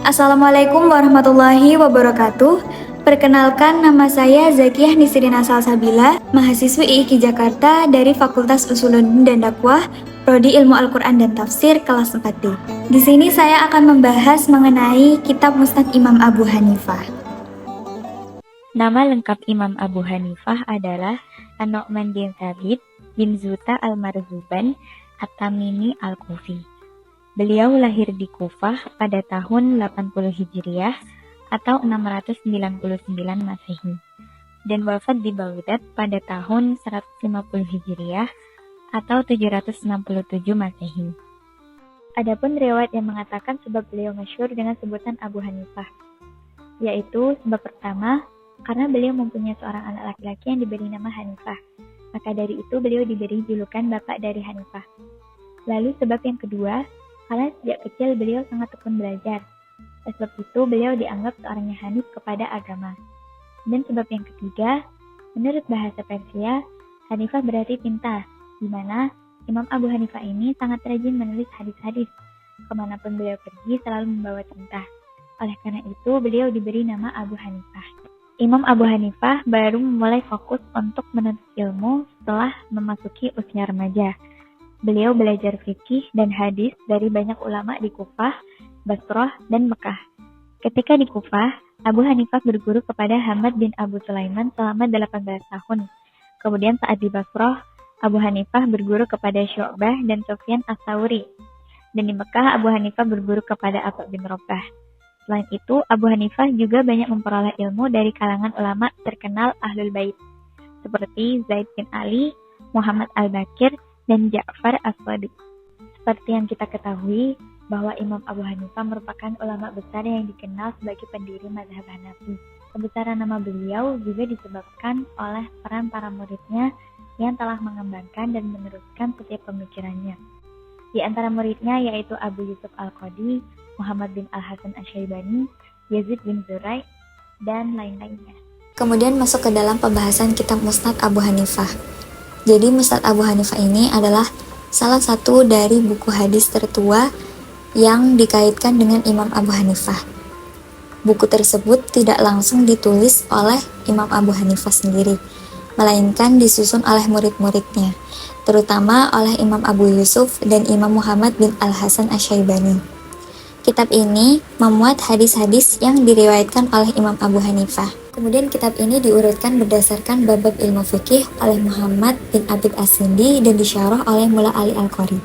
Assalamualaikum warahmatullahi wabarakatuh. Perkenalkan, nama saya Zakiyah Nisrina Salsabila, mahasiswi IIKI Jakarta dari Fakultas Usuluddin dan Dakwah, Prodi Ilmu Al-Quran dan Tafsir, kelas 4D. Di sini saya akan membahas mengenai kitab Musnad Imam Abu Hanifah. Nama lengkap Imam Abu Hanifah adalah An-Nu'man bin Thabit bin Zuta al-Marzuban At-Tamimi al-Kufi. Beliau lahir di Kufah pada tahun 80 Hijriah atau 699 Masehi dan wafat di Baghdad pada tahun 150 Hijriah atau 767 Masehi. Adapun riwayat yang mengatakan sebab beliau masyhur dengan sebutan Abu Hanifah, yaitu sebab pertama, karena beliau mempunyai seorang anak laki-laki yang diberi nama Hanifah, maka dari itu beliau diberi julukan bapak dari Hanifah. Lalu sebab yang kedua, karena sejak kecil beliau sangat tekun belajar. Sebab itu beliau dianggap seorang yang hanif kepada agama. Dan sebab yang ketiga, menurut bahasa Persia, Hanifah berarti pintar, di mana Imam Abu Hanifah ini sangat rajin menulis hadis-hadis. Kemanapun beliau pergi selalu membawa tentah. Oleh karena itu beliau diberi nama Abu Hanifah. Imam Abu Hanifah baru memulai fokus untuk menuntut ilmu setelah memasuki usia remaja. Beliau belajar fikih dan hadis dari banyak ulama di Kufah, Basrah, dan Mekah. Ketika di Kufah, Abu Hanifah berguru kepada Hamad bin Abu Sulaiman selama 18 tahun. Kemudian saat di Basrah, Abu Hanifah berguru kepada Syu'bah dan Sufyan Ats-Tsauri. Dan di Mekah, Abu Hanifah berguru kepada Atha bin Rabbah. Selain itu, Abu Hanifah juga banyak memperoleh ilmu dari kalangan ulama terkenal Ahlul Bait, seperti Zaid bin Ali, Muhammad Al-Bakir, dan Ja'far As-Shadiq. Seperti yang kita ketahui, bahwa Imam Abu Hanifah merupakan ulama besar yang dikenal sebagai pendiri mazhab Hanafi. Kebesaran nama beliau juga disebabkan oleh peran para muridnya yang telah mengembangkan dan meneruskan setiap pemikirannya. Di antara muridnya yaitu Abu Yusuf Al-Qadi, Muhammad bin Al-Hasan Asy-Syaibani, Yazid bin Zurai, dan lain-lainnya. Kemudian masuk ke dalam pembahasan kitab Musnad Abu Hanifah. Jadi Musnad Abu Hanifah ini adalah salah satu dari buku hadis tertua yang dikaitkan dengan Imam Abu Hanifah. Buku tersebut tidak langsung ditulis oleh Imam Abu Hanifah sendiri, melainkan disusun oleh murid-muridnya, terutama oleh Imam Abu Yusuf dan Imam Muhammad bin Al-Hasan Asy-Syaibani. Kitab ini memuat hadis-hadis yang diriwayatkan oleh Imam Abu Hanifah. Kemudian kitab ini diurutkan berdasarkan bab-bab ilmu fikih oleh Muhammad bin Abid As-Sindi dan disyarah oleh Mula Ali Al-Qari.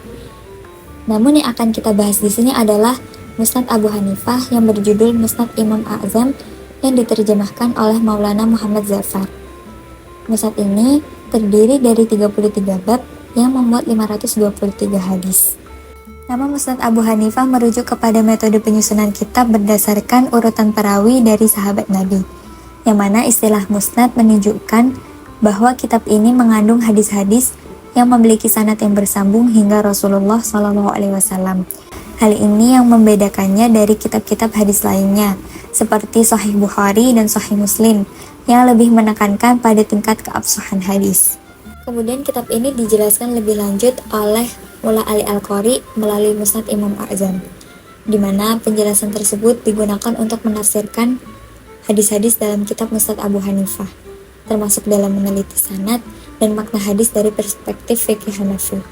Namun yang akan kita bahas di sini adalah Musnad Abu Hanifah yang berjudul Musnad Imam A'zam yang diterjemahkan oleh Maulana Muhammad Zafar. Musnad ini terdiri dari 33 bab yang memuat 523 hadis. Nama Musnad Abu Hanifah merujuk kepada metode penyusunan kitab berdasarkan urutan perawi dari sahabat Nabi, yang mana istilah musnad menunjukkan bahwa kitab ini mengandung hadis-hadis yang memiliki sanad yang bersambung hingga Rasulullah SAW. Hal ini yang membedakannya dari kitab-kitab hadis lainnya, seperti Sahih Bukhari dan Sahih Muslim, yang lebih menekankan pada tingkat keabsahan hadis. Kemudian kitab ini dijelaskan lebih lanjut oleh Mula Ali Al-Qari melalui Musnad Imam A'zam, di mana penjelasan tersebut digunakan untuk menafsirkan hadis-hadis dalam kitab Musnad Abu Hanifah, termasuk dalam meneliti sanad dan makna hadis dari perspektif fikih Hanafi.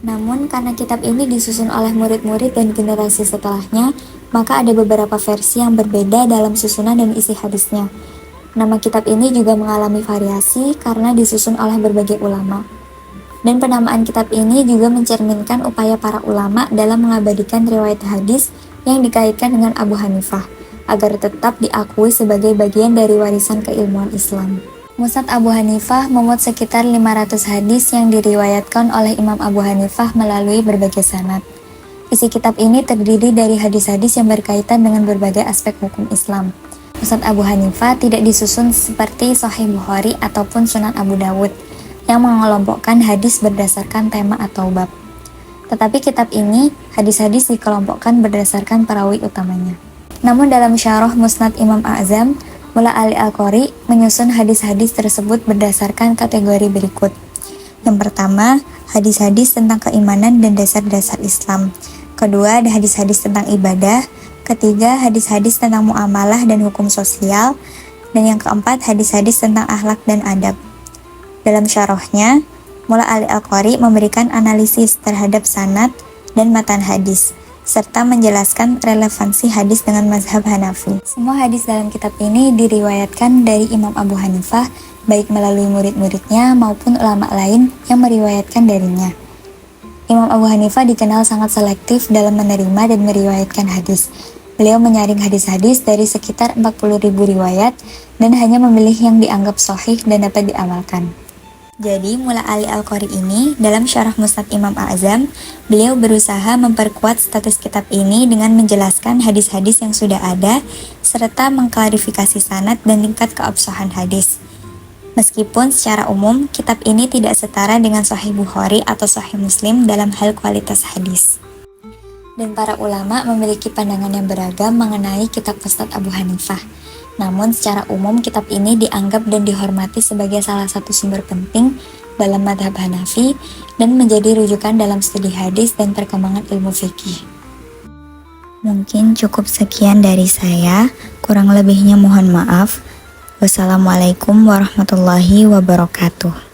Namun karena kitab ini disusun oleh murid-murid dan generasi setelahnya, maka ada beberapa versi yang berbeda dalam susunan dan isi hadisnya. Nama kitab ini juga mengalami variasi karena disusun oleh berbagai ulama. Dan penamaan kitab ini juga mencerminkan upaya para ulama dalam mengabadikan riwayat hadis yang dikaitkan dengan Abu Hanifah, agar tetap diakui sebagai bagian dari warisan keilmuan Islam. Musnad Abu Hanifah memuat sekitar 500 hadis yang diriwayatkan oleh Imam Abu Hanifah melalui berbagai sanad. Isi kitab ini terdiri dari hadis-hadis yang berkaitan dengan berbagai aspek hukum Islam. Musnad Abu Hanifah tidak disusun seperti Sahih Bukhari ataupun Sunan Abu Dawud yang mengelompokkan hadis berdasarkan tema atau bab. Tetapi kitab ini, hadis-hadis dikelompokkan berdasarkan perawi utamanya. Namun dalam syarah Musnad Imam A'zam, Mula Ali Al-Qari menyusun hadis-hadis tersebut berdasarkan kategori berikut. Yang pertama, hadis-hadis tentang keimanan dan dasar-dasar Islam. Kedua, ada hadis-hadis tentang ibadah. ketiga hadis-hadis tentang muamalah dan hukum sosial, dan yang keempat hadis-hadis tentang akhlak dan adab. Dalam syarahnya, Mulla Ali Al-Qari memberikan analisis terhadap sanad dan matan hadis, serta menjelaskan relevansi hadis dengan mazhab Hanafi. Semua hadis dalam kitab ini diriwayatkan dari Imam Abu Hanifah, baik melalui murid-muridnya maupun ulama lain yang meriwayatkan darinya. Imam Abu Hanifah dikenal sangat selektif dalam menerima dan meriwayatkan hadis. Beliau menyaring hadis-hadis dari sekitar 40.000 riwayat dan hanya memilih yang dianggap sahih dan dapat diamalkan. Jadi, Mulla Ali Al-Qari ini, dalam syarah Musnad Imam A'zam, beliau berusaha memperkuat status kitab ini dengan menjelaskan hadis-hadis yang sudah ada, serta mengklarifikasi sanad dan tingkat keabsahan hadis. Meskipun secara umum, kitab ini tidak setara dengan Sahih Bukhari atau Sahih Muslim dalam hal kualitas hadis. Dan para ulama memiliki pandangan yang beragam mengenai kitab Musnad Abu Hanifah. Namun secara umum kitab ini dianggap dan dihormati sebagai salah satu sumber penting dalam mazhab Hanafi dan menjadi rujukan dalam studi hadis dan perkembangan ilmu fikih. Mungkin cukup sekian dari saya, kurang lebihnya mohon maaf. Wassalamualaikum warahmatullahi wabarakatuh.